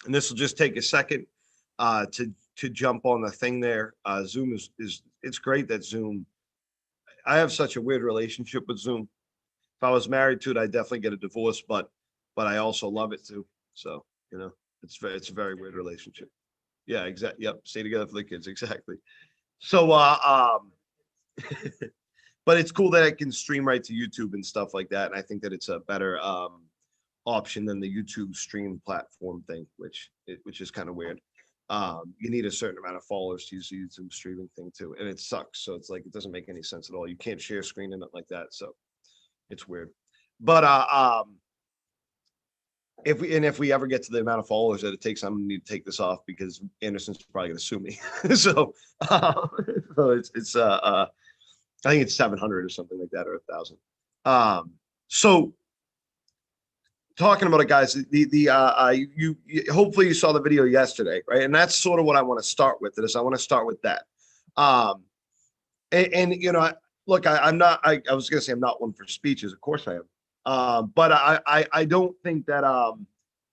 And this will just take a second to jump on the thing there. Zoom is it's great that Zoom. I have such a weird relationship with Zoom. If I was married to it, I'd definitely get a divorce, but I also love it too. So, it's a very weird relationship. Yeah, exactly. Yep. Stay together for the kids. Exactly. So, but it's cool that it can stream right to YouTube and stuff like that. And I think that it's a better option than the YouTube stream platform thing, which is kind of weird. You need a certain amount of followers to use the YouTube streaming thing too, and it sucks. So it's like it doesn't make any sense at all. You can't share screen in it like that, so it's weird. But if we ever get to the amount of followers that it takes, I'm gonna need to take this off because Anderson's probably gonna sue me. so uh, so it's I think it's 700 or something like that, or 1,000. So talking about it, guys, you hopefully you saw the video yesterday, right? And that's sort of what I want to start with. Is I want to start with that. Um, and look, I'm not. I was gonna say I'm not one for speeches. Of course I am. But I don't think that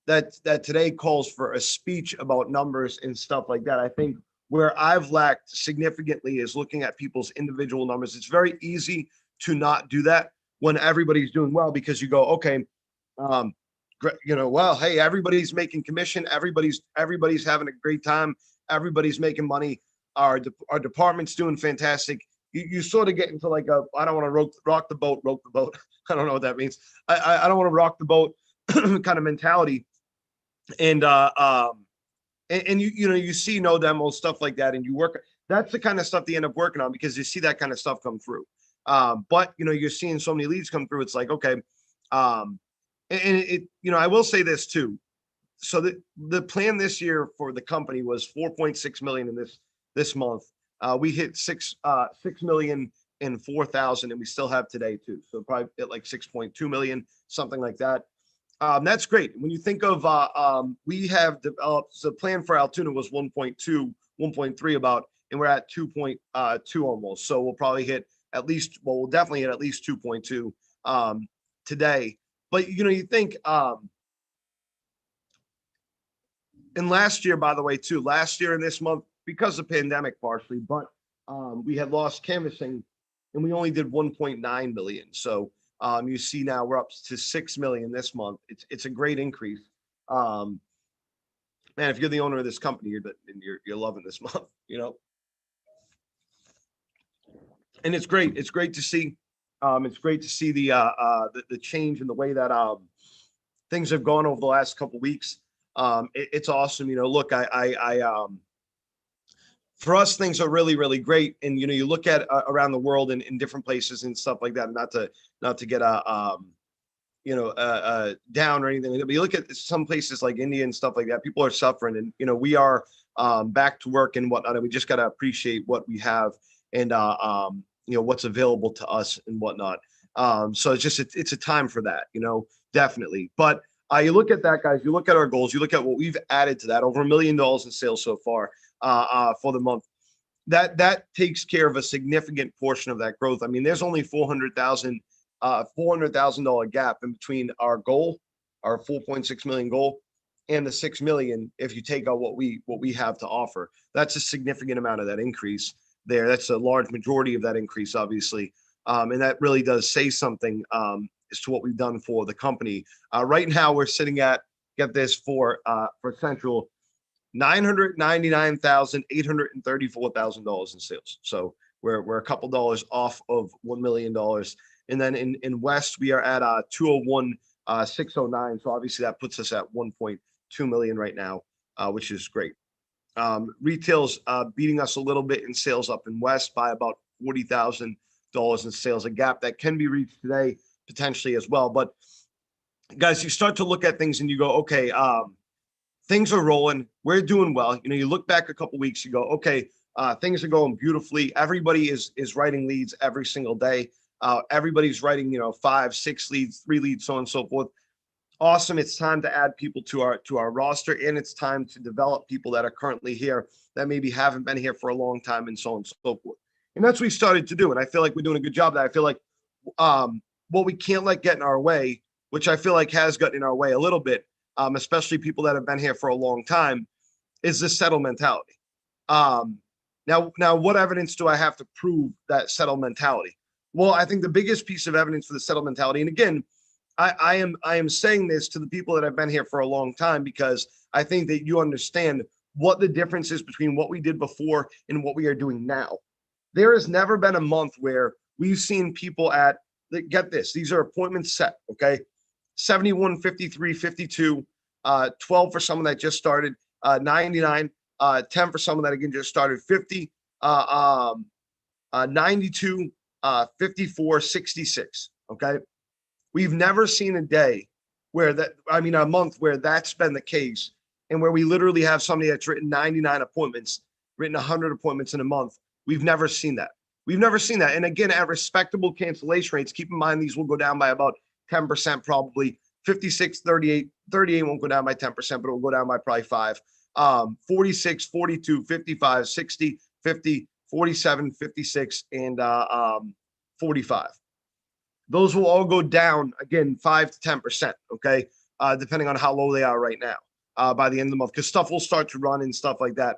that today calls for a speech about numbers and stuff like that. I think where I've lacked significantly is looking at people's individual numbers. It's very easy to not do that when everybody's doing well because you go, okay, um, well, hey, everybody's making commission, everybody's having a great time, everybody's making money, our department's doing fantastic. You sort of get into like a I don't want to rock the boat, rope the boat. I don't know what that means. I don't want to rock the boat kind of mentality. And you see no demos, stuff like that, and you work. That's the kind of stuff they end up working on because you see that kind of stuff come through. But you're seeing so many leads come through. It's like okay, and I will say this too. So the plan this year for the company was 4.6 million in this month. We hit 6 million in 4,000, and we still have today too. So probably at like 6.2 million, something like that. That's great. When you think of we have developed the plan for Altoona was 1.2, 1.3 about, and we're at 2.2 almost. So we'll probably hit at least, well, we'll definitely hit at least 2.2 today. But you think and last year, by the way, too, last year in this month, because of pandemic partially, but we had lost canvassing and we only did 1.9 million. So you see now we're up to 6 million this month. It's a great increase. Man, if you're the owner of this company, you're loving this month, and it's great. It's great to see. It's great to see the change in the way that things have gone over the last couple of weeks. It's awesome. Look, for us, things are really, really great. And, you look at around the world and in different places and stuff like that, not to get down or anything. But you look at some places like India and stuff like that, people are suffering and, we are back to work and whatnot. And we just got to appreciate what we have and, what's available to us and whatnot. So it's a time for that, definitely. But you look at that, guys, you look at our goals, you look at what we've added to that, over $1 million in sales so far for the month. That takes care of a significant portion of that growth. I mean, there's only $400,000 gap in between our goal, our 4.6 million goal, and the 6 million. If you take out what we have to offer, that's a significant amount of that increase there. That's a large majority of that increase, obviously. And that really does say something as to what we've done for the company. Right now, we're sitting at, get this, for Central, $999,834,000 in sales. So we're a couple dollars off of $1 million. And then in West, we are at 201,609. So obviously that puts us at 1.2 million right now, which is great. Retail's beating us a little bit in sales up in West by about $40,000 in sales, a gap that can be reached today potentially as well. But guys, you start to look at things and you go, okay, things are rolling. We're doing well. You look back a couple weeks, you go, okay, things are going beautifully. Everybody is writing leads every single day. Everybody's writing, 5, 6 leads, 3 leads, so on and so forth. Awesome. It's time to add people to our roster, and it's time to develop people that are currently here that maybe haven't been here for a long time, and so on and so forth. And that's what we started to do. And I feel like we're doing a good job of that. I feel like what we can't let get in our way, which I feel like has gotten in our way a little bit, especially people that have been here for a long time, is the settle mentality. Now, what evidence do I have to prove that settle mentality? Well, I think the biggest piece of evidence for the settle mentality, and again, I am saying this to the people that have been here for a long time because I think that you understand what the difference is between what we did before and what we are doing now. There has never been a month where we've seen people at, get this, these are appointments set, okay? 71, 53, 52, 12 for someone that just started, 99, 10 for someone that again just started, 50, 92, 54, 66, okay? We've never seen a day where that, I mean, a month where that's been the case and where we literally have somebody that's written 99 appointments, written 100 appointments in a month. We've never seen that. We've never seen that. And again, at respectable cancellation rates, keep in mind these will go down by about 10% probably. 56, 38, 38 won't go down by 10%, but it will go down by probably 5. 46, 42, 55, 60, 50, 47, 56, and 45. Those will all go down again 5 to 10%, okay? Depending on how low they are right now by the end of the month, because stuff will start to run and stuff like that.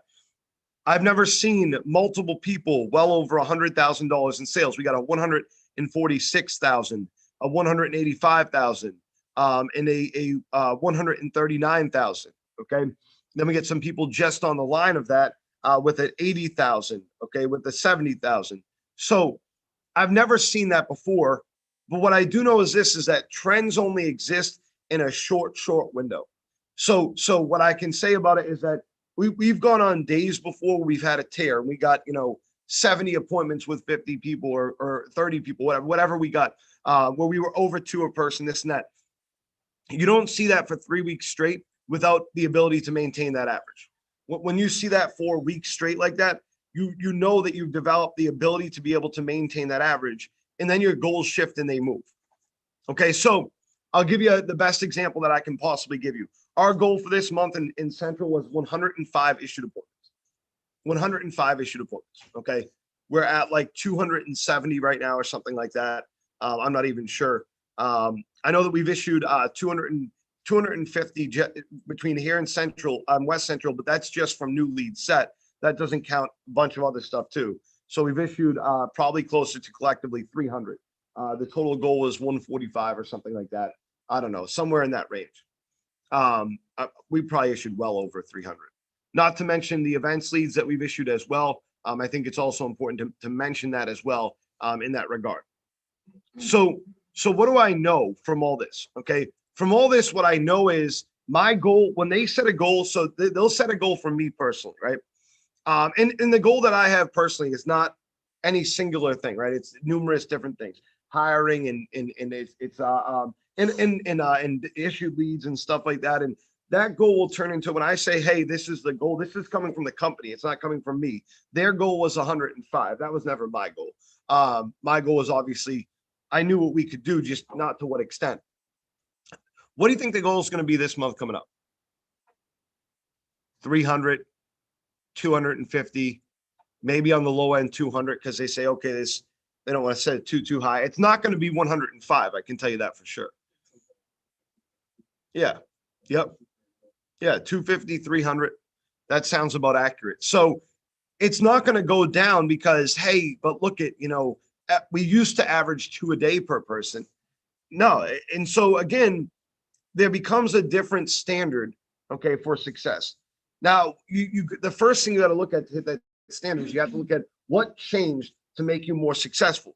I've never seen multiple people well over $100,000 in sales. We got a 146,000, a 185,000, and a 139,000. Okay, then we get some people just on the line of that with an 80,000. Okay, with the 70,000. So I've never seen that before. But what I do know is this: is that trends only exist in a short window. So what I can say about it is that we've gone on days before we've had a tear and we got, 70 appointments with 50 people or 30 people, whatever we got, where we were over to a person, this and that. You don't see that for 3 weeks straight without the ability to maintain that average. When you see that 4 weeks straight like that, you know that you've developed the ability to be able to maintain that average, and then your goals shift and they move. Okay, so I'll give you the best example that I can possibly give you. Our goal for this month in Central was 105 issued appointments. 105 issued appointments. Okay. We're at like 270 right now or something like that. I'm not even sure. I know that we've issued 250 between here and Central, West Central, but that's just from new leads set. That doesn't count a bunch of other stuff too. So we've issued probably closer to collectively 300. The total goal was 145 or something like that. I don't know, somewhere in that range. We probably issued well over 300. Not to mention the events leads that we've issued as well. I think it's also important to mention that as well in that regard. So what do I know from all this? Okay, from all this, what I know is my goal when they set a goal. So they'll set a goal for me personally, right? And the goal that I have personally is not any singular thing, right? It's numerous different things, hiring and issued leads and stuff like that. And that goal will turn into when I say, hey, this is the goal. This is coming from the company. It's not coming from me. Their goal was 105. That was never my goal. My goal was obviously, I knew what we could do, just not to what extent. What do you think the goal is going to be this month coming up? 300, 250, maybe on the low end 200 because they say, okay, they don't want to set it too high. It's not going to be 105. I can tell you that for sure. Yeah. Yep. Yeah. 250, 300. That sounds about accurate. So it's not going to go down because, hey, but look at, we used to average 2 a day per person. No. And so again, there becomes a different standard, okay, for success. Now, the first thing you got to look at to hit that standard is you have to look at what changed to make you more successful.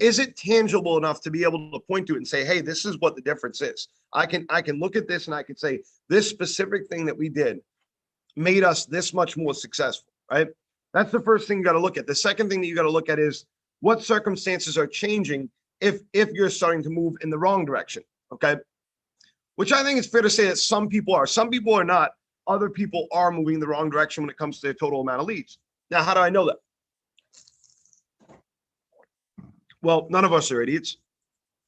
Is it tangible enough to be able to point to it and say, hey, this is what the difference is? I can look at this and I can say this specific thing that we did made us this much more successful, right? That's the first thing you got to look at. The second thing that you got to look at is what circumstances are changing if you're starting to move in the wrong direction, okay? Which I think it's fair to say that some people are not. Other people are moving in the wrong direction when it comes to their total amount of leads. Now, how do I know that? Well, none of us are idiots.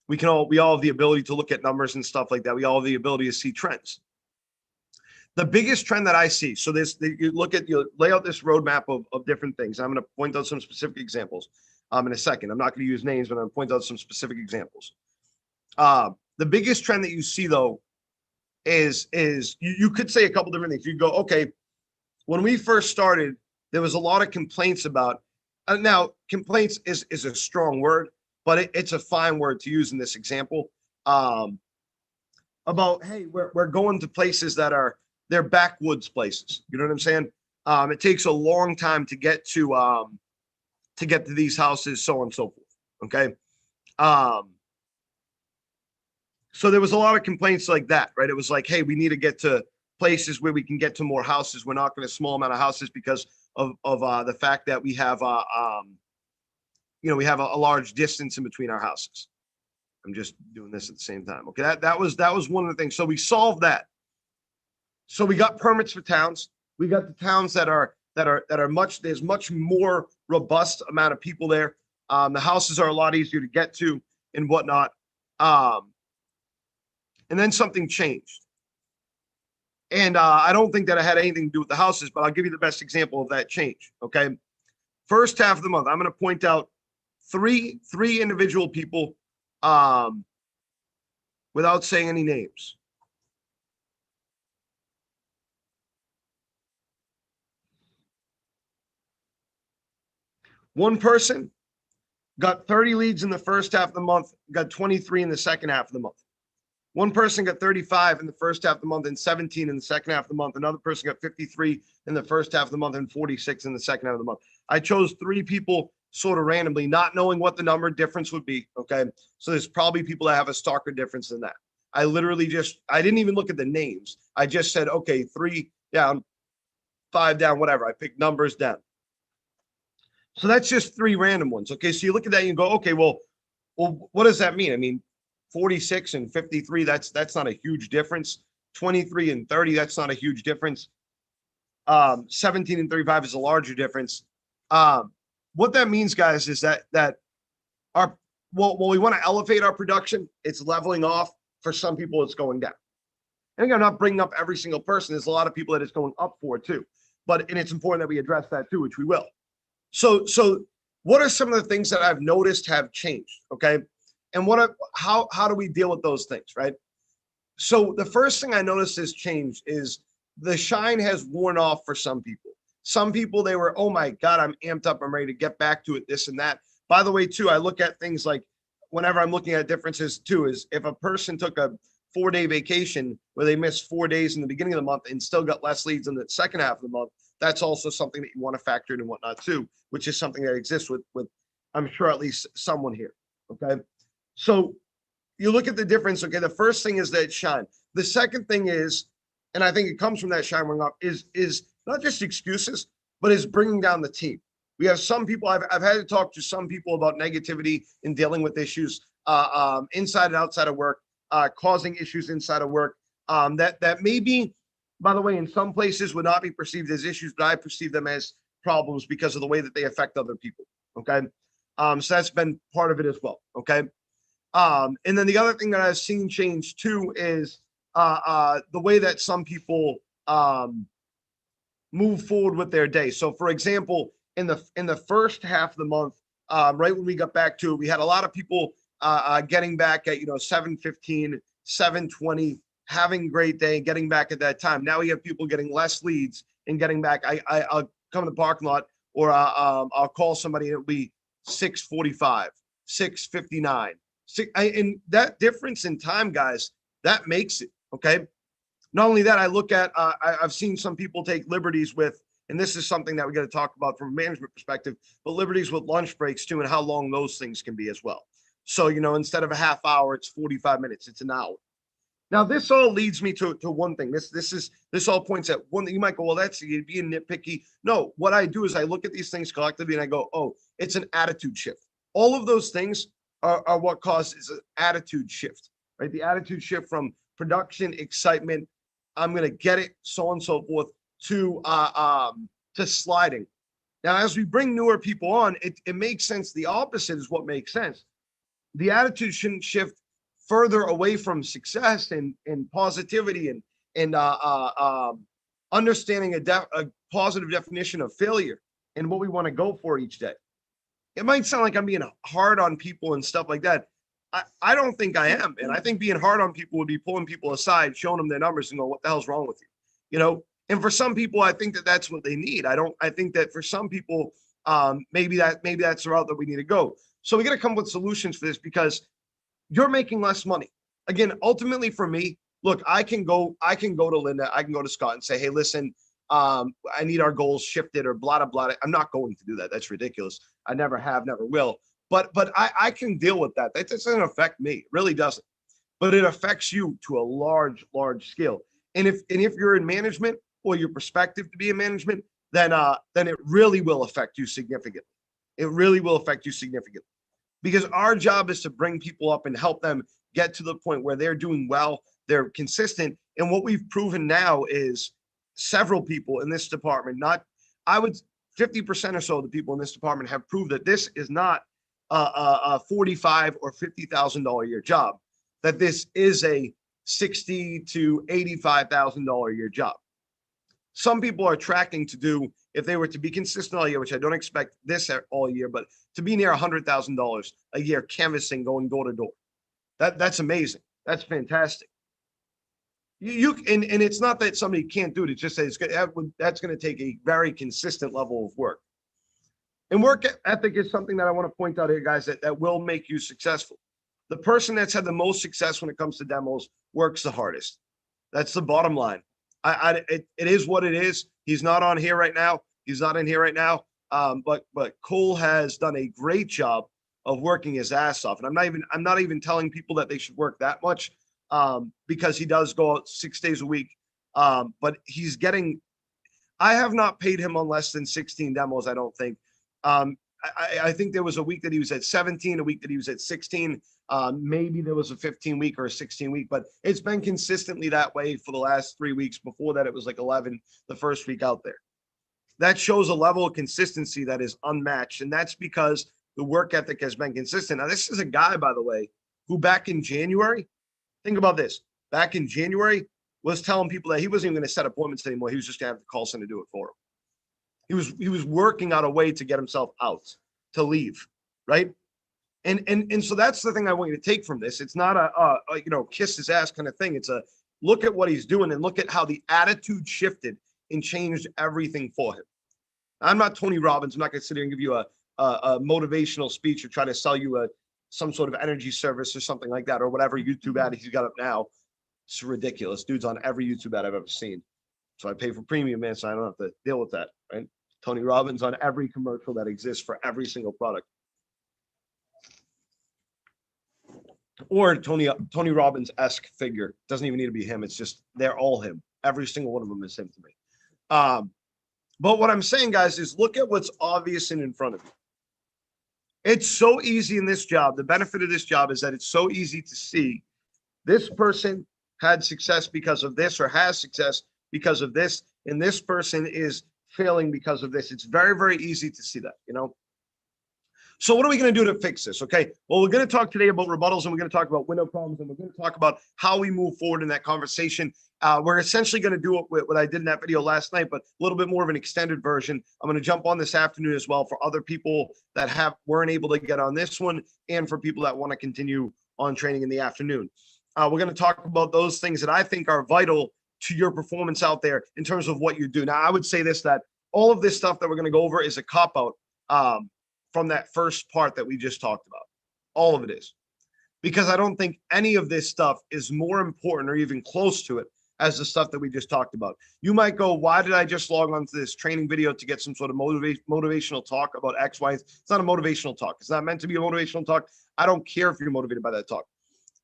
We all have the ability to look at numbers and stuff like that. We all have the ability to see trends. The biggest trend that I see, so you lay out this roadmap of different things. I'm going to point out some specific examples in a second. I'm not going to use names, but I'm going to point out some specific examples. The biggest trend that you see, though, is you could say a couple different things. You go, okay, when we first started, there was a lot of complaints about. Now, complaints is a strong word, but it's a fine word to use in this example. Um, about hey, we're going to places that are they're backwoods places. You know what I'm saying? It takes a long time to get to these houses, so on and so forth. Okay. Um, so there was a lot of complaints like that, right? It was like, hey, we need to get to places where we can get to more houses. We're not going to small amount of houses because of the fact that we have we have a large distance in between our houses. I'm just doing this at the same time. Okay, that was one of the things. So we solved that. So we got permits for towns. We got the towns that are much. There's much more robust amount of people there. The houses are a lot easier to get to and whatnot. Um, and then something changed. And I don't think that it had anything to do with the houses, but I'll give you the best example of that change. Okay, first half of the month, I'm going to point out three individual people, without saying any names. One person got 30 leads in the first half of the month, got 23 in the second half of the month. One person got 35 in the first half of the month and 17 in the second half of the month. Another person got 53 in the first half of the month and 46 in the second half of the month. I chose three people sort of randomly, not knowing what the number difference would be. Okay. So there's probably people that have a starker difference than that. I didn't even look at the names. I just said, okay, 3 down, 5 down, whatever. I picked numbers down. So that's just three random ones. Okay. So you look at that and you go, okay, well, what does that mean? I mean, 46 and 53, that's not a huge difference. 23 and 30, that's not a huge difference. 17 and 35 is a larger difference. What that means, guys, is that our we want to elevate our production. It's leveling off. For some people, it's going down. And again, I'm not bringing up every single person. There's a lot of people that it's going up for too. And it's important that we address that too, which we will. So what are some of the things that I've noticed have changed? Okay. And how do we deal with those things, right? So the first thing I noticed has changed is the shine has worn off for some people. Some people, they were, oh my God, I'm amped up. I'm ready to get back to it, this and that. By the way, too, I look at things like whenever I'm looking at differences too, is if a person took a 4-day vacation where they missed 4 days in the beginning of the month and still got less leads in the second half of the month, that's also something that you want to factor in and whatnot too, which is something that exists with I'm sure at least someone here. Okay. So you look at the difference. Okay. The first thing is that shine. The second thing is, and I think it comes from that shine wearing off, is not just excuses, but is bringing down the team. We have some people, I've had to talk to some people about negativity in dealing with issues inside and outside of work, causing issues inside of work that maybe, by the way, in some places would not be perceived as issues, but I perceive them as problems because of the way that they affect other people. Okay. So that's been part of it as well. Okay. And then the other thing that I've seen change too is the way that some people move forward with their day. So, for example, in the first half of the month, right when we got back to it, we had a lot of people getting back at 7:15, 7:20, having a great day, getting back at that time. Now we have people getting less leads and getting back. I'll come to the parking lot or I'll call somebody and it'll be 6:45, 6:59. And that difference in time, guys, that makes it. Okay. Not only that, I look at, I've seen some people take liberties with, and this is something that we got to talk about from a management perspective, but liberties with lunch breaks too, and how long those things can be as well. So, instead of a half hour, it's 45 minutes, it's an hour. Now, this all leads me to one thing. This all points at one thing. You might go, well, that's you're being nitpicky. No, what I do is I look at these things collectively and I go, oh, it's an attitude shift. All of those things are what causes an attitude shift, right? The attitude shift from production, excitement, I'm going to get it, so on and so forth, to sliding. Now, as we bring newer people on, it makes sense. The opposite is what makes sense. The attitude shouldn't shift further away from success and positivity and understanding a positive definition of failure and what we want to go for each day. It might sound like I'm being hard on people and stuff like that. I don't think I am. And I think being hard on people would be pulling people aside, showing them their numbers and go, what the hell's wrong with you? You know, and for some people, I think that that's what they need. I think that for some people, maybe that's the route that we need to go. So we got to come up with solutions for this because you're making less money. Again, ultimately for me, look, I can go to Linda, I can go to Scott and say, hey, listen, I need our goals shifted or blah, blah, blah. I'm not going to do that. That's ridiculous. I never have, never will. But I can deal with that. That doesn't affect me. It really doesn't. But it affects you to a large scale. And if you're in management or your perspective to be in management, then it really will affect you significantly. It really will affect you significantly. Because our job is to bring people up and help them get to the point where they're doing well, they're consistent. And what we've proven now is several people in this department, not, I would 50% or so of the people in this department have proved that this is not a $45,000 or $50,000 a year job, that this is a $60,000 to $85,000 a year job. Some people are tracking to do, if they were to be consistent all year, which I don't expect this all year, but to be near $100,000 a year canvassing, going door to door. That's amazing. That's fantastic. And it's not that somebody can't do it. It's just that that's going to take a very consistent level of work. And work ethic is something that I want to point out here, guys, that will make you successful. The person that's had the most success when it comes to demos works the hardest. That's the bottom line. It is what it is. He's not on here right now. He's not in here right now. But Cole has done a great job of working his ass off. And I'm not even telling people that they should work that much, because he does go out 6 days a week. But he's getting, I have not paid him on less than 16 demos, I don't think. I think there was a week that he was at 17, a week that he was at 16. Maybe there was a 15 week or a 16 week, but it's been consistently that way for the last 3 weeks. Before that, it was like 11 the first week out there. That shows a level of consistency that is unmatched. And that's because the work ethic has been consistent. Now, this is a guy, by the way, who back in January, think about this, back in January was telling people that he wasn't even going to set appointments anymore. He was just going to have the call center do it for him. He was working out a way to get himself out, to leave, right? And so that's the thing I want you to take from this. It's not a kiss his ass kind of thing. It's a look at what he's doing and look at how the attitude shifted and changed everything for him. I'm not Tony Robbins. I'm not going to sit here and give you a motivational speech or try to sell you some sort of energy service or something like that, or whatever YouTube ad he's got up now. It's ridiculous. Dude's on every YouTube ad I've ever seen. So I pay for premium, man, so I don't have to deal with that, right? Tony Robbins on every commercial that exists for every single product. Or Tony Robbins-esque figure. Doesn't even need to be him. It's just, they're all him. Every single one of them is him to me. But what I'm saying, guys, is look at what's obvious and in front of you. It's so easy in this job. The benefit of this job is that it's so easy to see this person had success because of this or has success because of this, and this person is failing because of this. It's very, very easy to see that, you know? So what are we going to do to fix this? Okay. Well, we're going to talk today about rebuttals, and we're going to talk about window problems, and we're going to talk about how we move forward in that conversation. We're essentially going to do it with what I did in that video last night, but a little bit more of an extended version. I'm going to jump on this afternoon as well for other people that weren't able to get on this one, and for people that want to continue on training in the afternoon. We're going to talk about those things that I think are vital to your performance out there in terms of what you do. Now, I would say this, that all of this stuff that we're going to go over is a cop-out from that first part that we just talked about. All of it is. Because I don't think any of this stuff is more important or even close to it as the stuff that we just talked about. You might go, why did I just log on to this training video to get some sort of motivational talk about X, Y? It's not a motivational talk. It's not meant to be a motivational talk. I don't care if you're motivated by that talk.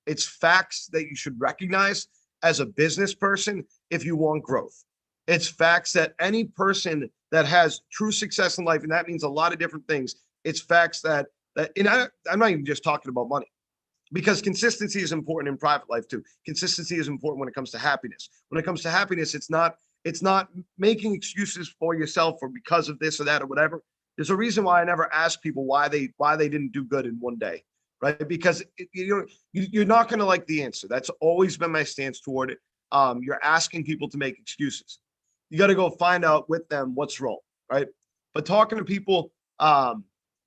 It's facts that you should recognize as a business person if you want growth. It's facts that any person that has true success in life, and that means a lot of different things, it's facts that I'm not even just talking about money, because consistency is important in private life too. Consistency is important when it comes to happiness. When it comes to happiness, it's not making excuses for yourself or because of this or that or whatever. There's a reason why I never ask people why they didn't do good in one day, right? Because you're not going to like the answer. That's always been my stance toward it. You're asking people to make excuses. You got to go find out with them what's wrong, right? But talking to people,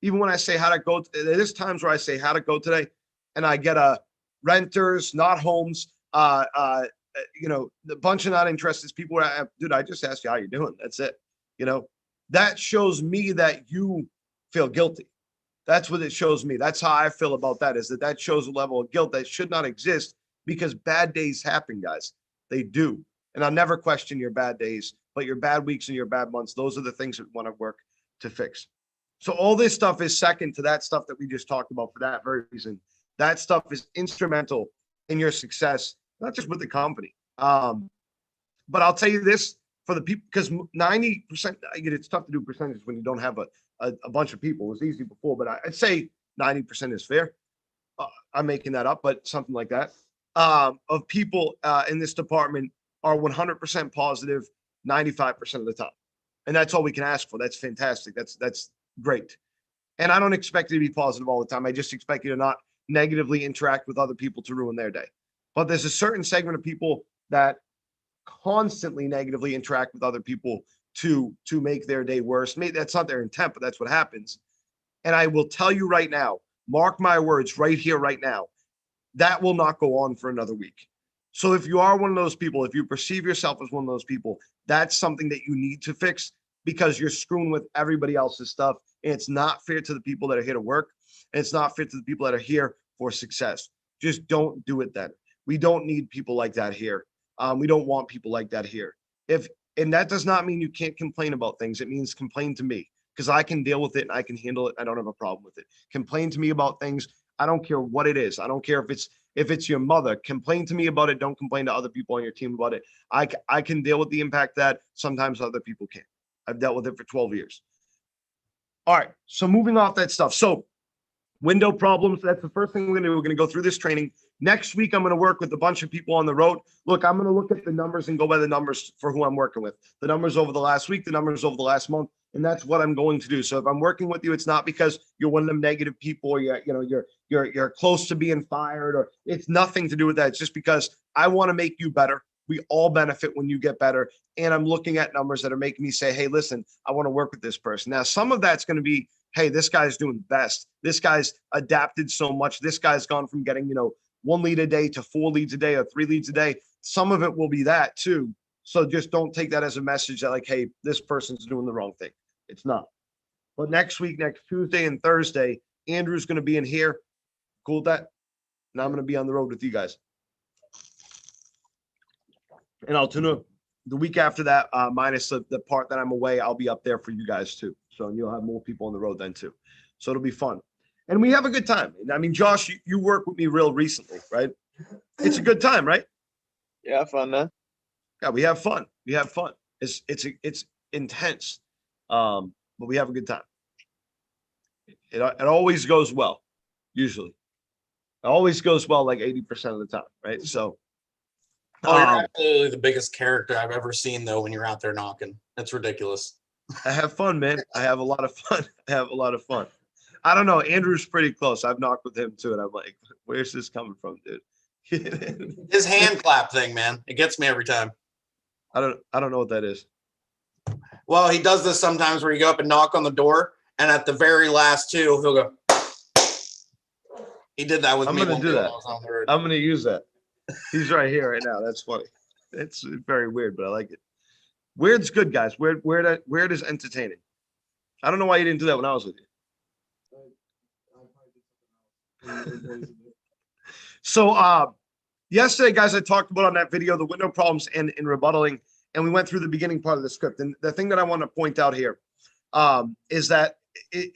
even when I say how to go, there's times where I say how to go today. and I get a renters, not homes, the bunch of not interested people. Dude, I just asked you how you're doing. That's it. That shows me that you feel guilty. That's what it shows me. That's how I feel about that, is that shows a level of guilt that should not exist, because bad days happen, guys. They do. And I'll never question your bad days, but your bad weeks and your bad months, those are the things that we want to work to fix. So all this stuff is second to that stuff that we just talked about for that very reason. That stuff is instrumental in your success, not just with the company. But I'll tell you this, for the people, because 90%, it's tough to do percentages when you don't have a bunch of people. It was easy before, but I'd say 90% is fair. I'm making that up, but something like that. Of people in this department are 100% positive 95% of the time. And that's all we can ask for. That's fantastic. That's great. And I don't expect you to be positive all the time. I just expect you to not negatively interact with other people to ruin their day. But there's a certain segment of people that constantly negatively interact with other people to make their day worse. Maybe that's not their intent, but that's what happens. And I will tell you right now, mark my words right here, right now, that will not go on for another week. So if you are one of those people, if you perceive yourself as one of those people, that's something that you need to fix, because you're screwing with everybody else's stuff. And it's not fair to the people that are here to work. And it's not fair to the people that are here for success. Just don't do it then. We don't need people like that here. We don't want people like that here. And that does not mean you can't complain about things. It means complain to me, because I can deal with it and I can handle it. I don't have a problem with it. Complain to me about things. I don't care what it is. I don't care if it's your mother. Complain to me about it. Don't complain to other people on your team about it. I can deal with the impact that sometimes other people can't. I've dealt with it for 12 years. All right. So moving off that stuff. So window problems, that's the first thing we're going to do. We're going to go through this training. Next week, I'm going to work with a bunch of people on the road. Look, I'm going to look at the numbers and go by the numbers for who I'm working with. The numbers over the last week, the numbers over the last month, and that's what I'm going to do. So if I'm working with you, it's not because you're one of them negative people, or you're close to being fired, or it's nothing to do with that. It's just because I want to make you better. We all benefit when you get better. And I'm looking at numbers that are making me say, hey, listen, I want to work with this person. Now, some of that's going to be, hey, this guy's doing best. This guy's adapted so much. This guy's gone from getting, 1 lead a day to 4 leads a day or 3 leads a day. Some of it will be that too. So just don't take that as a message that like, hey, this person's doing the wrong thing. It's not. But next week, next Tuesday and Thursday, Andrew's going to be in here. Cool with that? And I'm going to be on the road with you guys. And I'll tune up the week after that, minus the part that I'm away, I'll be up there for you guys too. So you'll have more people on the road then too. So it'll be fun. And we have a good time. I mean, Josh, you worked with me real recently, right? It's a good time, right? Yeah, fun, man. Yeah, we have fun. We have fun. It's intense, but we have a good time. It always goes well, usually. It always goes well like 80% of the time, right? So. Oh, you're absolutely the biggest character I've ever seen, though, when you're out there knocking. That's ridiculous. I have fun, man. I have a lot of fun. I have a lot of fun. I don't know. Andrew's pretty close. I've knocked with him too, and I'm like, where's this coming from, dude? His hand clap thing, man. It gets me every time. I don't know what that is. Well, he does this sometimes where you go up and knock on the door, and at the very last two, he'll go. He did that with me. I'm gonna do that. I'm gonna use that. He's right here right now. That's funny. It's very weird, but I like it. Weird's good, guys. Weird is entertaining. I don't know why you didn't do that when I was with you. So yesterday, guys, I talked about on that video the window problems and in rebuttaling, and we went through the beginning part of the script. And the thing that I want to point out here is that,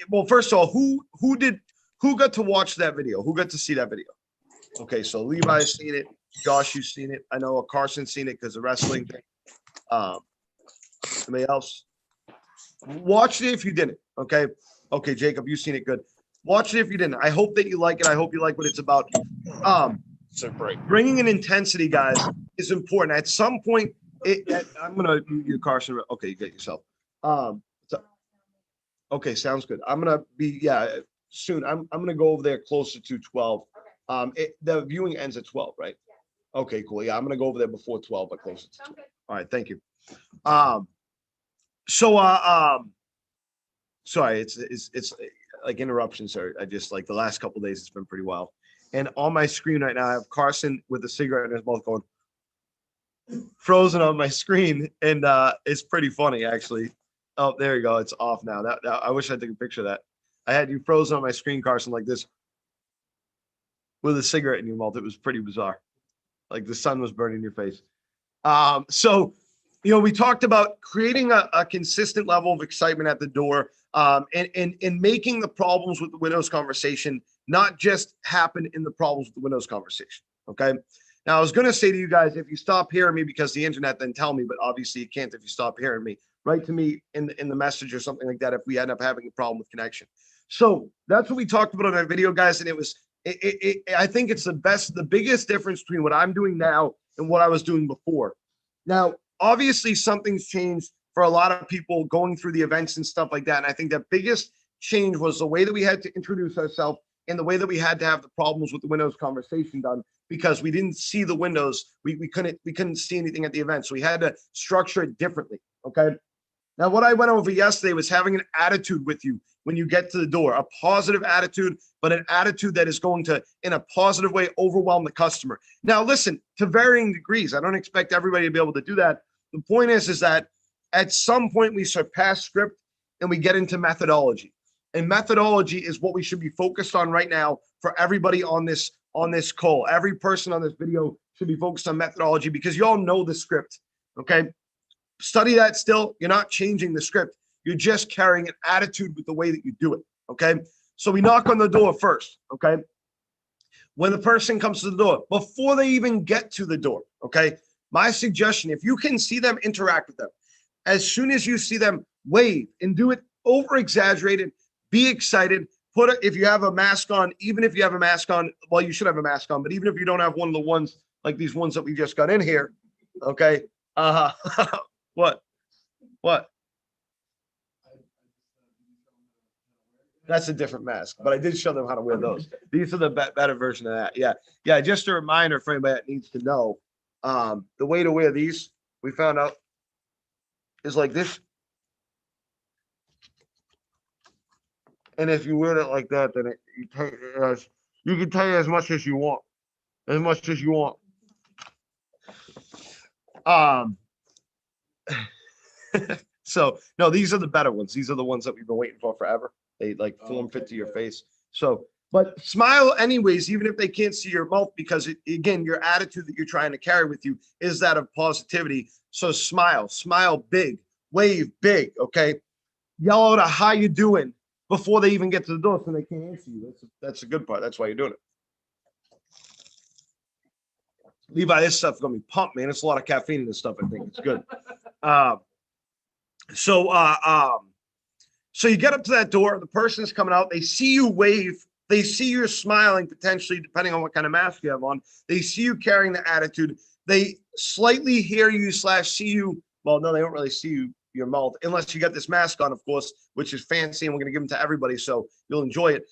well, first of all, who got to watch that video? Who got to see that video? Okay, so Levi's seen it. Josh, you've seen it. I know Carson's seen it because of wrestling thing. Somebody else? Watch it if you didn't. Okay. Okay, Jacob, you've seen it. Good. Watch it if you didn't. I hope that you like it. I hope you like what it's about. So great. Bringing an intensity, guys, is important. At some point, I'm gonna you Carson. Okay, you get yourself. Okay, sounds good. I'm gonna be soon. I'm gonna go over there closer to 12. The viewing ends at 12, right? Okay, cool. Yeah, I'm gonna go over there before 12, but closer to 12. All right, thank you. Sorry, it's like interruptions are. I just like the last couple of days. It's been pretty wild. And on my screen right now, I have Carson with a cigarette in his mouth going frozen on my screen. And it's pretty funny, actually. Oh, there you go. It's off now. That I wish I took a picture of that. I had you frozen on my screen, Carson, like this with a cigarette in your mouth. It was pretty bizarre. Like the sun was burning your face. So, we talked about creating a consistent level of excitement at the door, and making the problems with the Windows conversation not just happen in the problems with the Windows conversation. Okay. Now, I was going to say to you guys, if you stop hearing me because the internet, then tell me. But obviously, you can't if you stop hearing me. Write to me in the message or something like that if we end up having a problem with connection. So that's what we talked about in our video, guys. And it was, I think it's the biggest difference between what I'm doing now and what I was doing before. Now, obviously, something's changed for a lot of people going through the events and stuff like that. And I think the biggest change was the way that we had to introduce ourselves and the way that we had to have the problems with the Windows conversation done, because we didn't see the windows. We couldn't see anything at the event. So we had to structure it differently. Okay. Now, what I went over yesterday was having an attitude with you when you get to the door, a positive attitude, but an attitude that is going to, in a positive way, overwhelm the customer. Now, listen, to varying degrees, I don't expect everybody to be able to do that. The point is that at some point we surpass script and we get into methodology. And methodology is what we should be focused on right now for everybody on this call. Every person on this video should be focused on methodology, because you all know the script, okay? Study that still. You're not changing the script. You're just carrying an attitude with the way that you do it, okay? So we knock on the door first, okay? When the person comes to the door, before they even get to the door, okay? My suggestion, if you can see them, interact with them. As soon as you see them, wave and do it over-exaggerated. Be excited. If you have a mask on, even if you have a mask on, well, you should have a mask on, but even if you don't have one of the ones like these ones that we just got in here, okay? What? That's a different mask, but I did show them how to wear those. These are the better version of that. Yeah. Just a reminder for anybody that needs to know, the way to wear these, we found out, is like this. And if you wear it like that, then you can tell you as much as you want, So no, these are the better ones. These are the ones that we've been waiting for forever. They like form fit to your face. So, but smile anyways, even if they can't see your mouth, because again, your attitude that you're trying to carry with you is that of positivity. So smile big, wave big. Okay. Yell out a how you doing before they even get to the door, so they can't answer you. That's a good part. That's why you're doing it. Levi, this stuff's gonna be pumped, man. It's a lot of caffeine in this stuff. I think it's good. So you get up to that door, the person is coming out, they see you wave, they see you're smiling, potentially, depending on what kind of mask you have on. They see you carrying the attitude. They slightly hear you / see you. Well, no, they don't really see your mouth, unless you got this mask on, of course, which is fancy, and we're going to give them to everybody, so you'll enjoy it.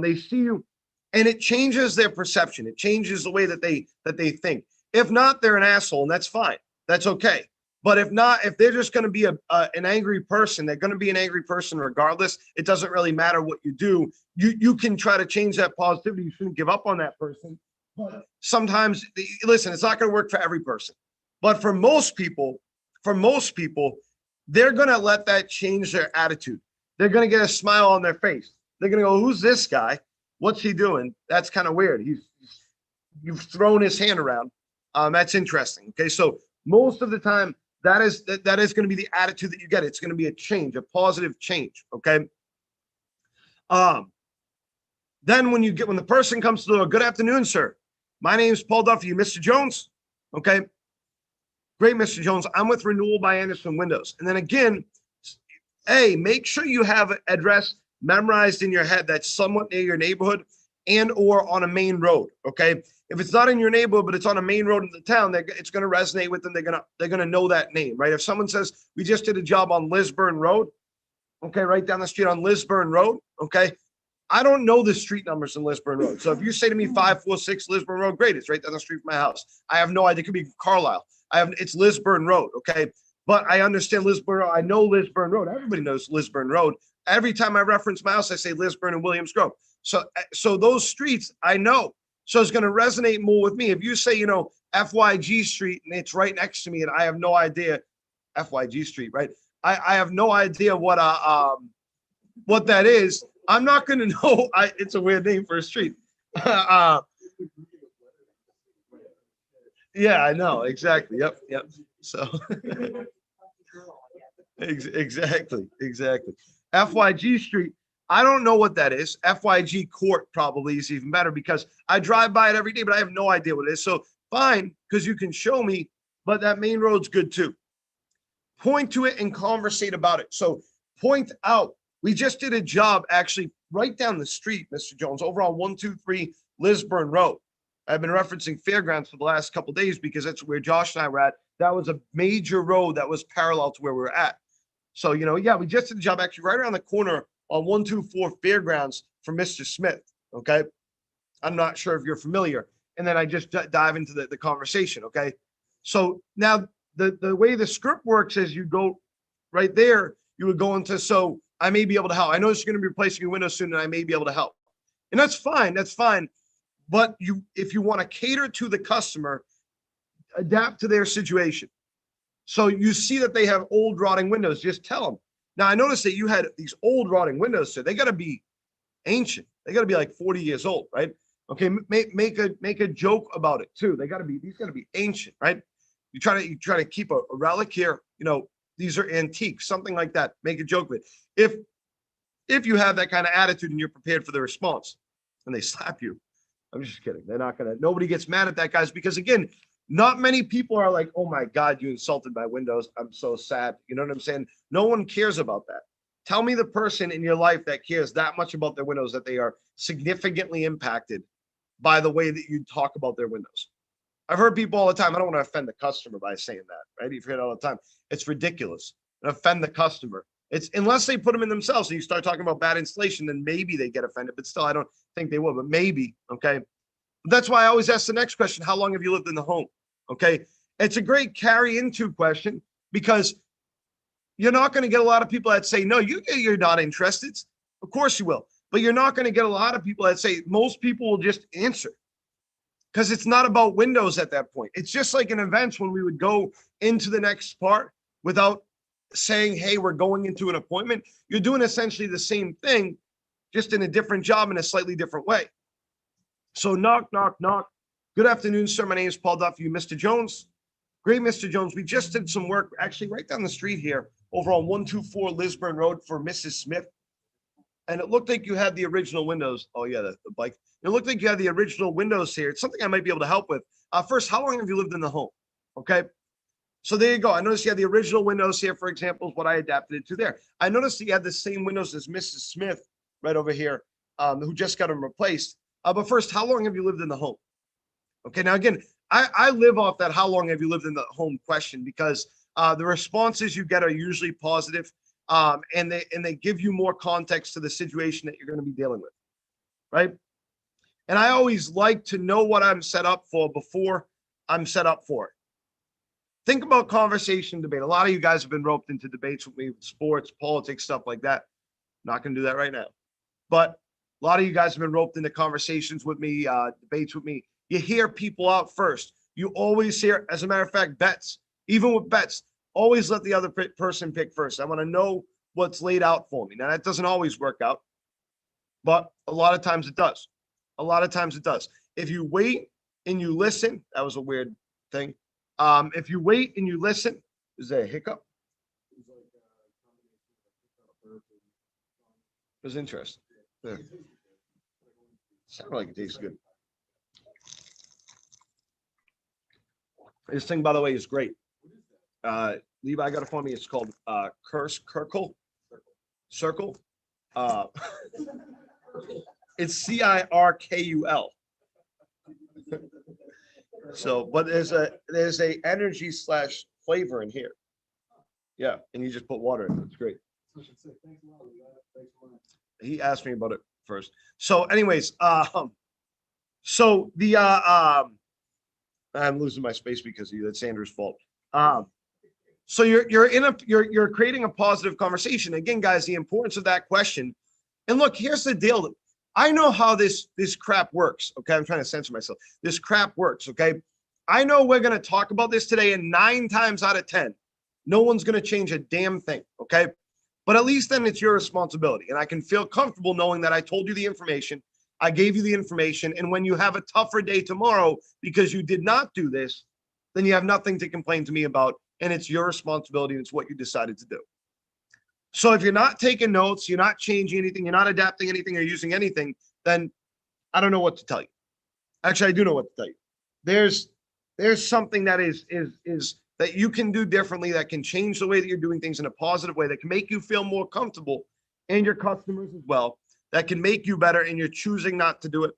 They see you, and it changes their perception. It changes the way that they think. If not, they're an asshole, and that's fine. That's okay. But if not, if they're just going to be an angry person, they're going to be an angry person regardless. It doesn't really matter what you do. You can try to change that positivity. You shouldn't give up on that person. But sometimes, listen, it's not going to work for every person. But for most people, they're going to let that change their attitude. They're going to get a smile on their face. They're going to go, who's this guy? What's he doing? That's kind of weird. You've thrown his hand around. That's interesting. Okay, so most of the time, that is going to be the attitude that you get. It's going to be a change, a positive change. Okay. Then when the person comes to the door, good afternoon, sir. My name is Paul Duffy. Mr. Jones. Okay. Great, Mr. Jones. I'm with Renewal by Anderson Windows. And then again, make sure you have an address memorized in your head that's somewhat near your neighborhood and or on a main road. Okay. If it's not in your neighborhood, but it's on a main road in the town, it's going to resonate with them. They're going to know that name, right? If someone says, we just did a job on Lisburn Road, okay, right down the street on Lisburn Road, okay, I don't know the street numbers in Lisburn Road. So if you say to me 546 Lisburn Road, great, it's right down the street from my house. I have no idea. It could be Carlisle. It's Lisburn Road, okay? But I understand Lisburn Road. I know Lisburn Road. Everybody knows Lisburn Road. Every time I reference my house, I say Lisburn and Williams Grove. So those streets, I know. So it's going to resonate more with me. If you say, FYG Street and it's right next to me and I have no idea, FYG Street, right? I have no idea what that is. I'm not going to know. It's a weird name for a street. Yeah, I know. Exactly. Yep. So exactly. FYG Street. I don't know what that is. FYG Court probably is even better because I drive by it every day, but I have no idea what it is. So fine, because you can show me, but that main road's good too. Point to it and conversate about it. So point out, we just did a job actually right down the street, Mr. Jones, over on 123 Lisburn Road. I've been referencing Fairgrounds for the last couple of days because that's where Josh and I were at. That was a major road that was parallel to where we were at. So, yeah, we just did the job actually right around the corner on 124 Fairgrounds for Mr. Smith. Okay. I'm not sure if you're familiar. And then I just dive into the conversation. Okay. So now the way the script works is you go right there, you would go into, so I may be able to help. I know you're going to be replacing your window soon and I may be able to help. And that's fine. That's fine. But if you want to cater to the customer, adapt to their situation. So you see that they have old rotting windows, just tell them. Now I noticed that you had these old rotting windows, so they got to be ancient. They got to be like 40 years old, right? Okay, make a joke about it too. These got to be ancient, right? You try to keep a relic here, these are antiques, something like that. Make a joke with it. If you have that kind of attitude and you're prepared for the response and they slap you, I'm just kidding. Nobody gets mad at that, guys, because again, not many people are like, oh my God, you insulted my windows. I'm so sad. You know what I'm saying? No one cares about that. Tell me the person in your life that cares that much about their windows that they are significantly impacted by the way that you talk about their windows. I've heard people all the time. I don't want to offend the customer by saying that, right? You've heard it all the time. It's ridiculous. Offend the customer. It's unless they put them in themselves and you start talking about bad installation, then maybe they get offended, but still, I don't think they will, but maybe. Okay. That's why I always ask the next question. How long have you lived in the home? Okay. It's a great carry into question because you're not going to get a lot of people that say, no, you're not interested. Of course you will, but you're not going to get a lot of people that say, most people will just answer because it's not about windows at that point. It's just like in events when we would go into the next part without saying, hey, we're going into an appointment. You're doing essentially the same thing, just in a different job in a slightly different way. So knock, knock, knock. Good afternoon, sir. My name is Paul Duffy. Mr. Jones. Great, Mr. Jones. We just did some work actually right down the street here over on 124 Lisburn Road for Mrs. Smith. And it looked like you had the original windows. Oh, yeah, the bike. It looked like you had the original windows here. It's something I might be able to help with. First, how long have you lived in the home? Okay. So there you go. I noticed you had the original windows here, for example, is what I adapted it to there. I noticed that you had the same windows as Mrs. Smith right over here, who just got them replaced. But first, how long have you lived in the home? Okay, now again, I live off that how long have you lived in the home question because the responses you get are usually positive, and they give you more context to the situation that you're going to be dealing with, right? And I always like to know what I'm set up for before I'm set up for it. Think about conversation, debate. A lot of you guys have been roped into debates with me, sports, politics, stuff like that. Not going to do that right now. But a lot of you guys have been roped into conversations with me, debates with me. You hear people out first. You always hear, as a matter of fact, bets. Even with bets, always let the other person pick first. I want to know what's laid out for me. Now, that doesn't always work out, but a lot of times it does. A lot of times it does. If you wait and you listen, that was a weird thing. If you wait and you listen, is there a hiccup? It was interesting. Yeah. Sounded like it tastes good. This thing, by the way, is great. Levi got it for me. It's called Circle. It's CIRKUL. So, but there's a energy / flavor in here. Yeah, and you just put water in it. It's great. He asked me about it first. So, anyways, so the I'm losing my space because of you. That's Sanders' fault. So you're creating a positive conversation. Again, guys, the importance of that question. And look, here's the deal. I know how this crap works. Okay, I'm trying to censor myself. This crap works. Okay, I know we're gonna talk about this today, and 9 times out of 10, no one's gonna change a damn thing. Okay, but at least then it's your responsibility, and I can feel comfortable knowing that I told you the information, I gave you the information, and when you have a tougher day tomorrow because you did not do this, then you have nothing to complain to me about, and it's your responsibility, and it's what you decided to do. So if you're not taking notes, you're not changing anything, you're not adapting anything or using anything, then I don't know what to tell you. Actually, I do know what to tell you. There's something that is that you can do differently, that can change the way that you're doing things in a positive way, that can make you feel more comfortable and your customers as well, that can make you better, and you're choosing not to do it.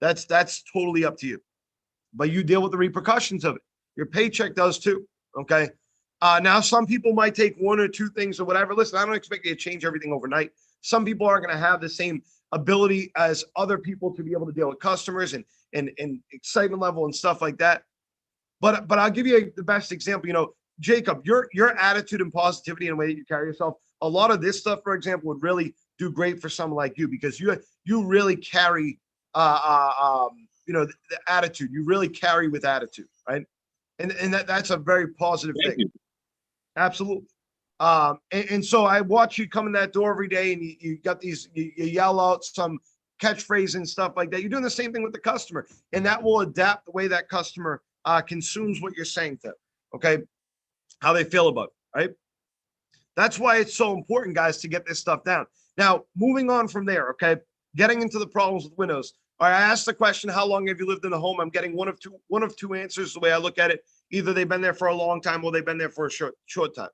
That's totally up to you. But you deal with the repercussions of it. Your paycheck does too. Okay. Now, some people might take 1 or 2 things or whatever. Listen, I don't expect you to change everything overnight. Some people aren't going to have the same ability as other people to be able to deal with customers and excitement level and stuff like that. But I'll give you the best example. You know, Jacob, your attitude and positivity and the way that you carry yourself, a lot of this stuff, for example, would really do great for someone like you, because you really carry the attitude. You really carry with attitude, right? And that's a very positive Thank thing. you. Absolutely. And so I watch you come in that door every day, and you got these, you yell out some catchphrase and stuff like that. You're doing the same thing with the customer, and that will adapt the way that customer consumes what you're saying to them. Okay. How they feel about it, right? That's why it's so important, guys, to get this stuff down. Now, moving on from there, okay, getting into the problems with windows. All right, I asked the question, how long have you lived in a home? I'm getting one of two answers the way I look at it. Either they've been there for a long time or they've been there for a short time.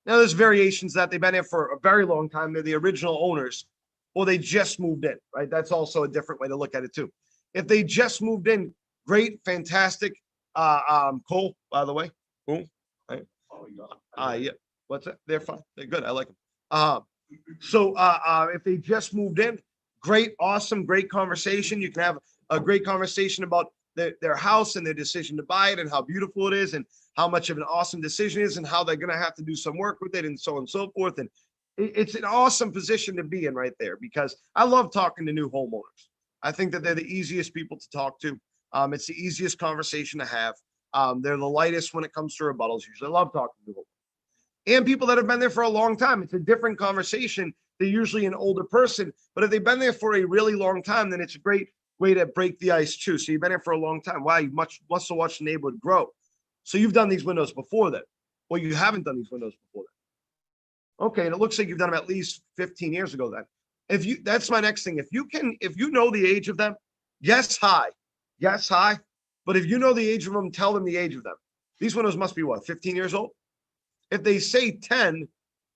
Now, there's variations that they've been there for a very long time. They're the original owners, or they just moved in, right? That's also a different way to look at it too. If they just moved in, great, fantastic. Cole, by the way, boom. Right. Yeah. What's that? They're fine. They're good. I like them. So if they just moved in, great, awesome, great conversation. You can have a great conversation about their house and their decision to buy it and how beautiful it is and how much of an awesome decision it is and how they're going to have to do some work with it and so on and so forth. And it's an awesome position to be in right there, because I love talking to new homeowners. I think that they're the easiest people to talk to. It's the easiest conversation to have. They're the lightest when it comes to rebuttals. Usually I love talking to them. And people that have been there for a long time. It's a different conversation. They're usually an older person, but if they've been there for a really long time, then it's a great way to break the ice too. So you've been there for a long time. Wow, you must have watched the neighborhood grow. So you've done these windows before then, or you haven't done these windows before then. Okay, and it looks like you've done them at least 15 years ago then. That's my next thing. If you know the age of them, yes, hi. But if you know the age of them, tell them the age of them. These windows must be what, 15 years old? If they say 10,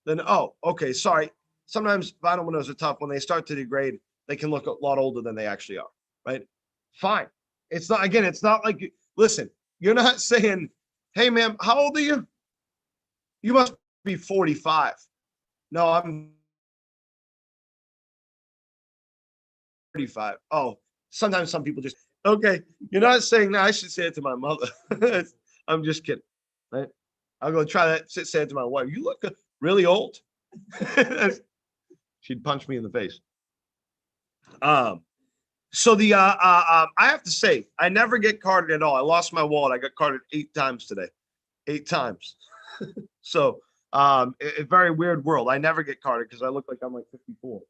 then, oh, okay, sorry. Sometimes vinyl windows are tough. When they start to degrade, they can look a lot older than they actually are, right? Fine. It's not like, listen, you're not saying, hey, ma'am, how old are you? You must be 45. No, I'm 35. Oh, sometimes some people just, okay, you're not saying that. I should say it to my mother. I'm just kidding, right? I'll go try that. Say it to my wife. You look really old. She'd punch me in the face. So I have to say, I never get carded at all. I lost my wallet. I got carded 8 times today. 8 times. So a very weird world. I never get carded because I look like I'm like 54.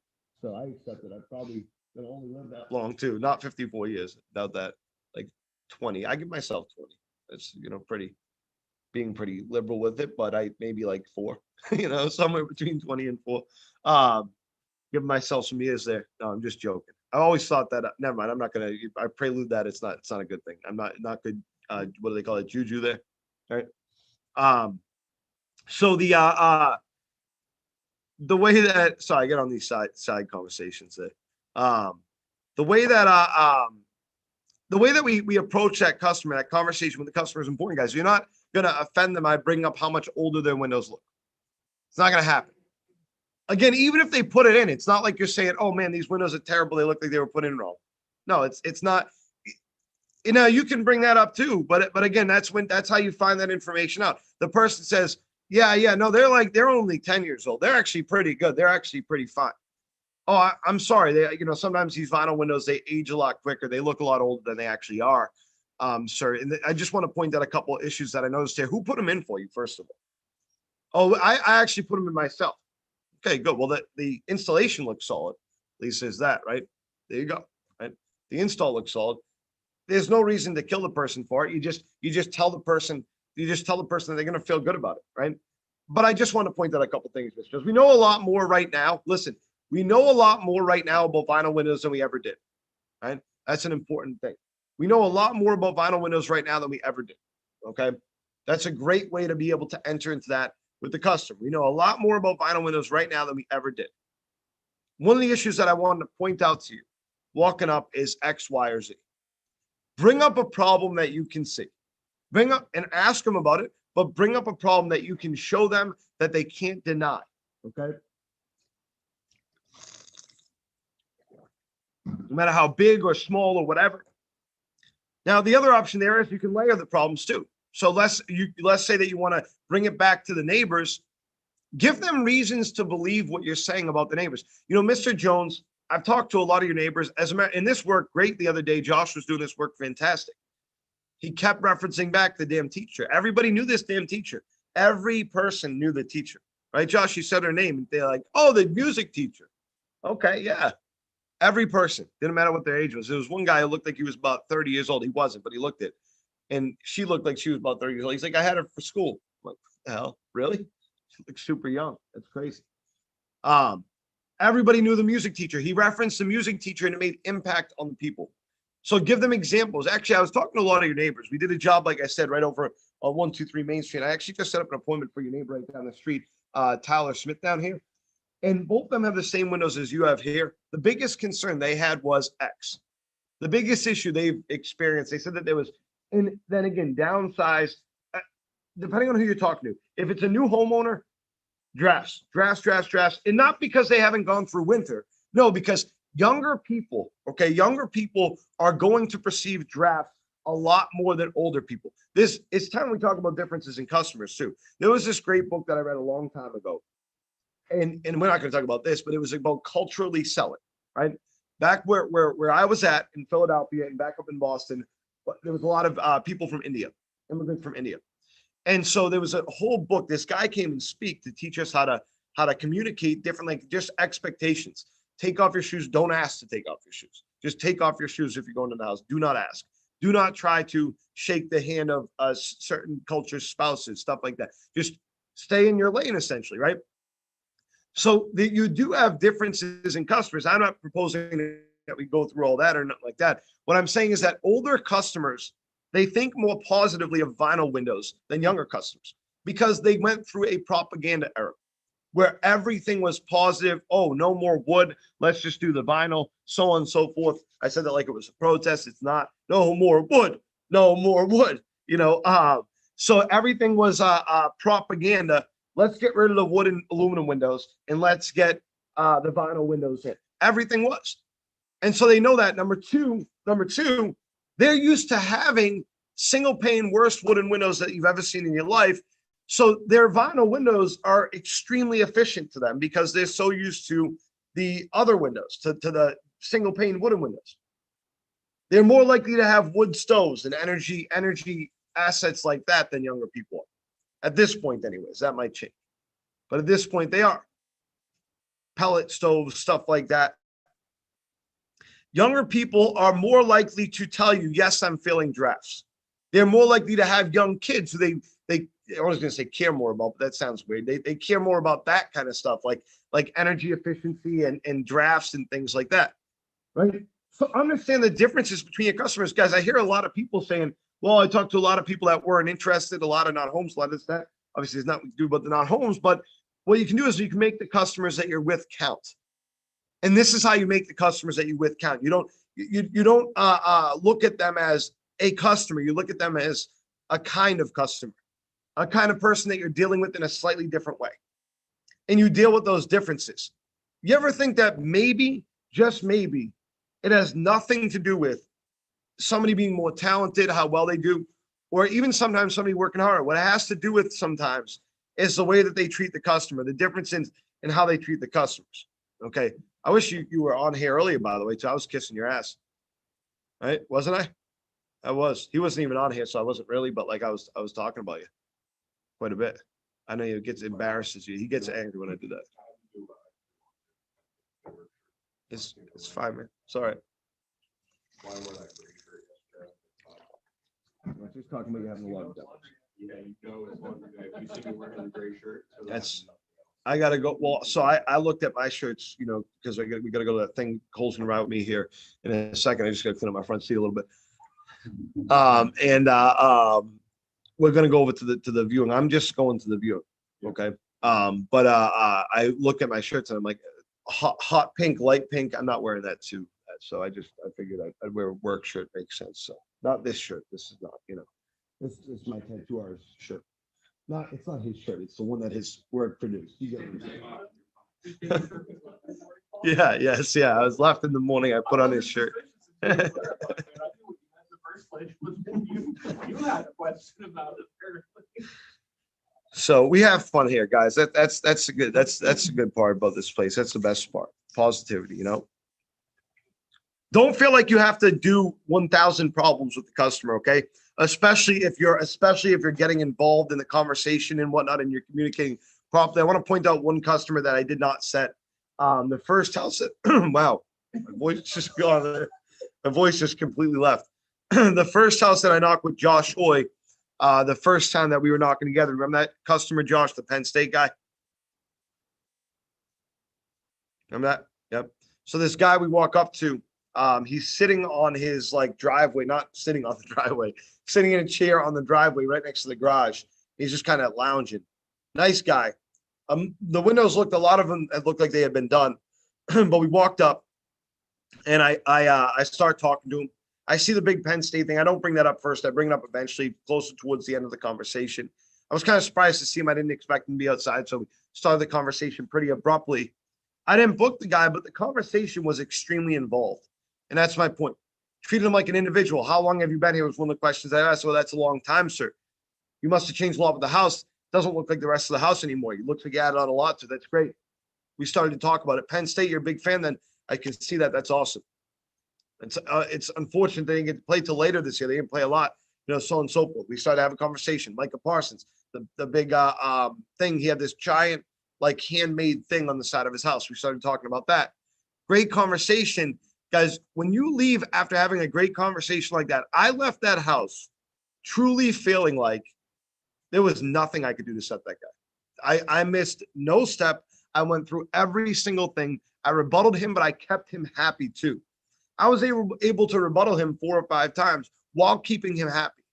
So I accept it. I probably gonna only live that long too. Not 54 years. Doubt that. Like 20. I give myself 20. It's being pretty liberal with it, but I maybe like 4, somewhere between 20 and 4. Give myself some years there. No, I'm just joking. I always thought that, never mind. I'm not going to, I prelude that. It's not a good thing. I'm not good. What do they call it? Juju there. All right. So the way that, sorry, I get on these side conversations there. The way that we approach that customer, that conversation with the customer is important, guys. You're not going to offend them by bringing up how much older their windows look. It's not going to happen. Again, even if they put it in, it's not like you're saying, oh man, these windows are terrible. They look like they were put in wrong. No, it's not. You can bring that up too, but again, that's how you find that information out. The person says, yeah, no, they're only 10 years old. They're actually pretty good. They're actually pretty fine. Oh, I'm sorry. Sometimes these vinyl windows, they age a lot quicker. They look a lot older than they actually are. Sir, and I just want to point out a couple of issues that I noticed here. Who put them in for you, first of all? Oh, I actually put them in myself. Okay, good. Well, the installation looks solid. At least there's that, right? There you go. Right. The install looks solid. There's no reason to kill the person for it. You just tell the person that they're going to feel good about it, right? But I just want to point out a couple things because we know a lot more right now. Listen, we know a lot more right now about vinyl windows than we ever did, right? That's an important thing. We know a lot more about vinyl windows right now than we ever did. Okay, that's a great way to be able to enter into that with the customer. We know a lot more about vinyl windows right now than we ever did. One of the issues that I wanted to point out to you walking up is X, Y, or Z. Bring up a problem that you can see. Bring up and ask them about it, but bring up a problem that you can show them that they can't deny. Okay. No matter how big or small or whatever. Now, the other option there is you can layer the problems too. So let's say that you want to bring it back to the neighbors. Give them reasons to believe what you're saying about the neighbors. Mr. Jones, I've talked to a lot of your neighbors. As a matter, and this worked great the other day. Josh was doing this work fantastic. He kept referencing back the damn teacher. Everybody knew this damn teacher. Every person knew the teacher, right? Josh, you said her name, and they're like, "Oh, the music teacher." Okay, yeah. Every person, didn't matter what their age was. There was one guy who looked like he was about 30 years old. He wasn't, but he looked it. And she looked like she was about 30 years old. He's like, "I had her for school." I'm like, "What the hell? Really? She looks super young. That's crazy." Everybody knew the music teacher. He referenced the music teacher and it made impact on the people. So give them examples. Actually, I was talking to a lot of your neighbors. We did a job, like I said, right over on 123 Main Street. I actually just set up an appointment for your neighbor right down the street, Tyler Smith down here. And both of them have the same windows as you have here. The biggest concern they had was X. The biggest issue they've experienced, they said that there was, and then again, downsize, depending on who you're talking to. If it's a new homeowner, drafts. And not because they haven't gone through winter. No, because younger people are going to perceive drafts a lot more than older people. It's time we talk about differences in customers too. There was this great book that I read a long time ago. And we're not going to talk about this, but it was about culturally selling, right? Back where I was at in Philadelphia and back up in Boston, there was a lot of people from India, immigrants from India. And so there was a whole book. This guy came and speak to teach us how to communicate differently, just expectations. Take off your shoes. Don't ask to take off your shoes. Just take off your shoes if you're going to the house. Do not ask. Do not try to shake the hand of certain cultures, spouses, stuff like that. Just stay in your lane, essentially, right? So you do have differences in customers. I'm not proposing that we go through all that or nothing like that. What I'm saying is that older customers, they think more positively of vinyl windows than younger customers because they went through a propaganda era where everything was positive. Oh, no more wood. Let's just do the vinyl, so on and so forth. I said that like it was a protest. It's not. No more wood. No more wood. So everything was propaganda. Let's get rid of the wood and aluminum windows and let's get the vinyl windows in. Everything was. And so they know that. Number two, they're used to having single pane worst wooden windows that you've ever seen in your life. So their vinyl windows are extremely efficient to them because they're so used to the other windows, to the single pane wooden windows. They're more likely to have wood stoves and energy assets like that than younger people are. At this point, anyways, that might change. But at this point, they are. Pellet stoves, stuff like that. Younger people are more likely to tell you, yes, I'm feeling drafts. They're more likely to have young kids who I was going to say care more about, but that sounds weird. They care more about that kind of stuff, like energy efficiency and drafts and things like that, right? So understand the differences between your customers. Guys, I hear a lot of people saying, well, I talked to a lot of people that weren't interested, a lot of not-homes, a lot of that. Obviously, there's nothing to do about the not-homes, but what you can do is you can make the customers that you're with count. And this is how you make the customers that you with count. You don't look at them as a customer. You look at them as a kind of customer, a kind of person that you're dealing with in a slightly different way. And you deal with those differences. You ever think that maybe, just maybe, it has nothing to do with somebody being more talented, how well they do, or even sometimes somebody working harder? What it has to do with sometimes is the way that they treat the customer, the difference in how they treat the customers. Okay. I wish you were on here earlier, by the way, too. I was kissing your ass. Right? Wasn't I? I was. He wasn't even on here, so I wasn't really, but like I was talking about you quite a bit. I know he gets embarrasses you. He gets angry when I do that. It's fine, man. It's all right. I'm just talking about you having a lot of devils. Yeah, you know, as long as you see me wearing a gray shirt. So That's I gotta go. Well, so I looked at my shirts, you know, because we gotta go to that thing. Cole's gonna ride with me here in a second. I just gotta clean up my front seat a little bit. We're gonna go over to the viewing. I'm just going to the viewing. Okay. I look at my shirts and I'm like, hot pink, light pink. I'm not wearing that too. So I figured I'd wear a work shirt. Makes sense. So not this shirt. This is not, you know, this is my tattoo artist shirt. It's not his shirt. It's the one that his work produced. You get what I'm saying? Yeah. Yes. Yeah. I was left in the morning. I put on his shirt. You had a question about it. So we have fun here, guys. That's a good part about this place. That's the best part. Positivity, you know. Don't feel like you have to do 1,000 problems with the customer, okay? Especially if you're getting involved in the conversation and whatnot, and you're communicating properly. I want to point out one customer that I did not set. The first house that wow, my voice just gone there. My voice just completely left. The first house that I knocked with Josh Hoy, the first time that we were knocking together. Remember that customer, Josh, the Penn State guy? Remember that? Yep. So this guy we walk up to, he's sitting on his like driveway, not sitting on the driveway, sitting in a chair on the driveway right next to the garage. He's just kind of lounging. Nice guy. The windows looked, a lot of them looked like they had been done, but we walked up and I start talking to him. I see the big Penn State thing. I don't bring that up first. I bring it up eventually, closer towards the end of the conversation. I was kind of surprised to see him. I didn't expect him to be outside, so we started the conversation pretty abruptly. I didn't book the guy, but the conversation was extremely involved, and that's my point. Treated him like an individual. How long have you been here was one of the questions I asked. Well, that's a long time, sir. You must have changed a lot with the house. Doesn't look like the rest of the house anymore. You look like you added on a lot, so that's great. We started to talk about it. Penn State, you're a big fan, then I can see that. That's awesome. It's unfortunate they didn't get to play till later this year. They didn't play a lot, you know, so on and so forth. We started to have a conversation. Micah Parsons, the big thing, he had this giant, like, handmade thing on the side of his house. We started talking about that. Great conversation. Guys, when you leave after having a great conversation like that, I left that house truly feeling like there was nothing I could do to set that guy. I missed no step. I went through every single thing. I rebutted him, but I kept him happy too. I was able to rebuttal him 4 or 5 times while keeping him happy.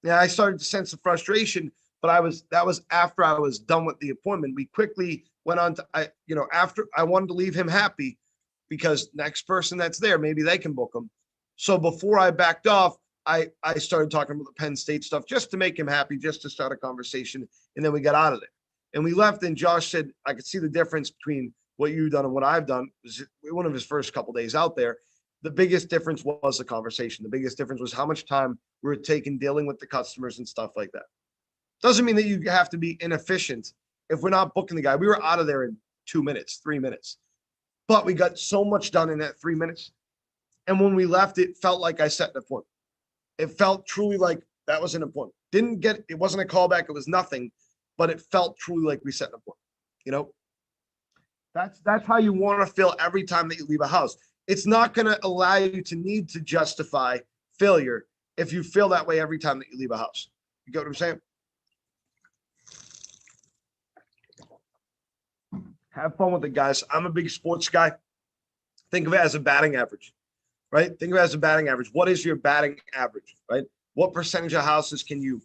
Yeah, I started to sense the frustration, but that was after I was done with the appointment. We quickly went on to, after I wanted to leave him happy, because next person that's there, maybe they can book him. So before I backed off, I started talking about the Penn State stuff just to make him happy, just to start a conversation. And then we got out of there. And we left, and Josh said, I could see the difference between what you've done and what I've done. It was one of his first couple days out there. The biggest difference was the conversation. The biggest difference was how much time we were taking dealing with the customers and stuff like that. Doesn't mean that you have to be inefficient. If we're not booking the guy, we were out of there in 2 minutes, 3 minutes. But we got so much done in that 3 minutes. And when we left, it felt like I set an appointment. It felt truly like that was an appointment. It wasn't a callback. It was nothing, but it felt truly like we set an appointment. You know, that's how you want to feel every time that you leave a house. It's not going to allow you to need to justify failure if you feel that way every time that you leave a house. You get what I'm saying? Have fun with it, guys. I'm a big sports guy. Think of it as a batting average, right? Think of it as a batting average. What is your batting average, right? What percentage of houses can you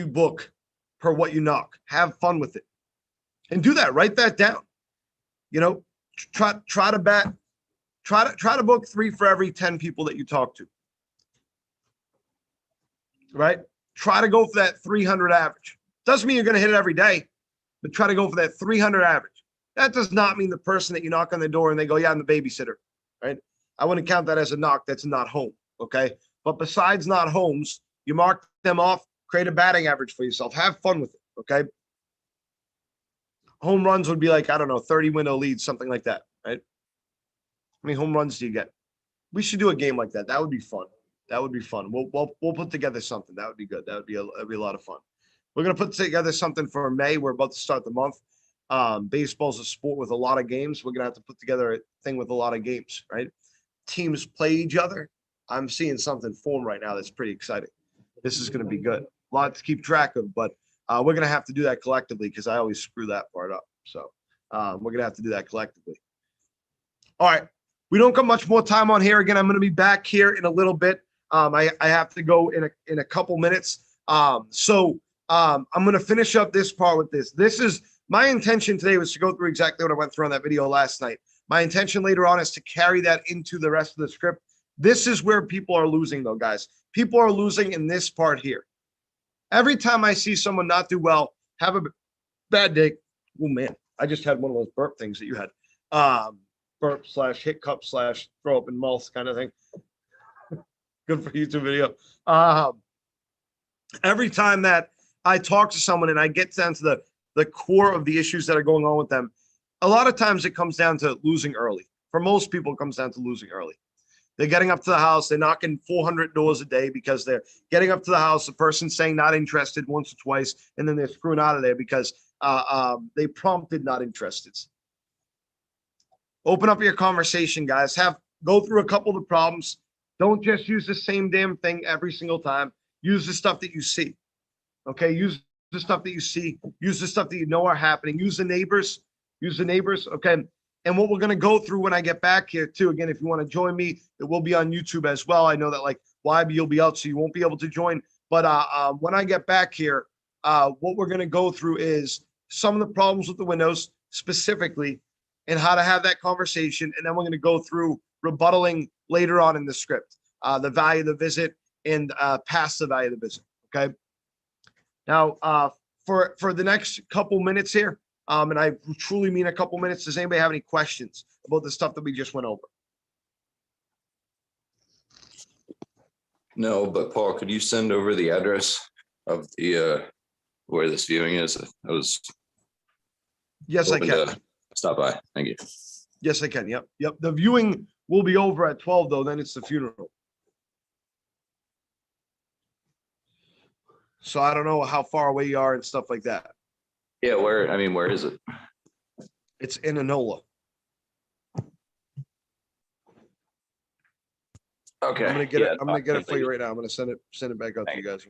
book per what you knock? Have fun with it, and do that. Write that down. You know, try to book 3 for every 10 people that you talk to. Right? Try to go for that 300 average. Doesn't mean you're going to hit it every day, but try to go for that 300 average. That does not mean the person that you knock on the door and they go, yeah, I'm the babysitter, right? I wouldn't count that as a knock. That's not home, okay? But besides not homes, you mark them off, create a batting average for yourself. Have fun with it, okay? home runs would be like, I don't know, 30 window leads, something like that, right? How many home runs do you get? We should do a game like that. That would be fun. That would be fun. We'll put together something. That would be good. That'd be a lot of fun. We're gonna put together something for May. We're about to start the month. Baseball's a sport with a lot of games. We're gonna have to put together a thing with a lot of games, right? Teams play each other. I'm seeing something form right now that's pretty exciting. This is gonna be good. A lot to keep track of, but we're gonna have to do that collectively because I always screw that part up. So we're gonna have to do that collectively. All right. We don't got much more time on here. Again, I'm going to be back here in a little bit. I have to go in a couple minutes. I'm going to finish up this part with this. This is my intention today was to go through exactly what I went through on that video last night. My intention later on is to carry that into the rest of the script. This is where people are losing though, guys. People are losing in this part here. Every time I see someone not do well, have a bad day. Oh man, I just had one of those burp things that you had. Burp / hiccup / throw up in mouth kind of thing. Good for YouTube video. Every time that I talk to someone and I get down to the core of the issues that are going on with them, a lot of times it comes down to losing early. For most people, it comes down to losing early. They're getting up to the house. They're knocking 400 doors a day because they're getting up to the house. The person saying not interested once or twice, and then they're screwing out of there because they prompted not interested. Open up your conversation, guys. Go through a couple of the problems. Don't just use the same damn thing every single time. Use the stuff that you see. Okay, use the stuff that you see. Use the stuff that you know are happening. Use the neighbors. Use the neighbors. Okay. And what we're gonna go through when I get back here too. Again, if you want to join me, it will be on YouTube as well. I know that like YB you'll be out, so you won't be able to join. But when I get back here, what we're gonna go through is some of the problems with the windows specifically, and how to have that conversation. And then we're going to go through rebuttaling later on in the script, the value of the visit and past the value of the visit. Okay. Now, for the next couple minutes here, and I truly mean a couple minutes, does anybody have any questions about the stuff that we just went over? No, but Paul, could you send over the address of the where this viewing is? I was Yes, I hoping can. to stop by. Thank you. Yes, I can. Yep. Yep. The viewing will be over at 12 though. Then it's the funeral. So I don't know how far away you are and stuff like that. Yeah, where is it? It's in Enola. Okay. I'm gonna get yeah, it. I'm gonna get it for thank you right now. I'm gonna send it back out to you guys.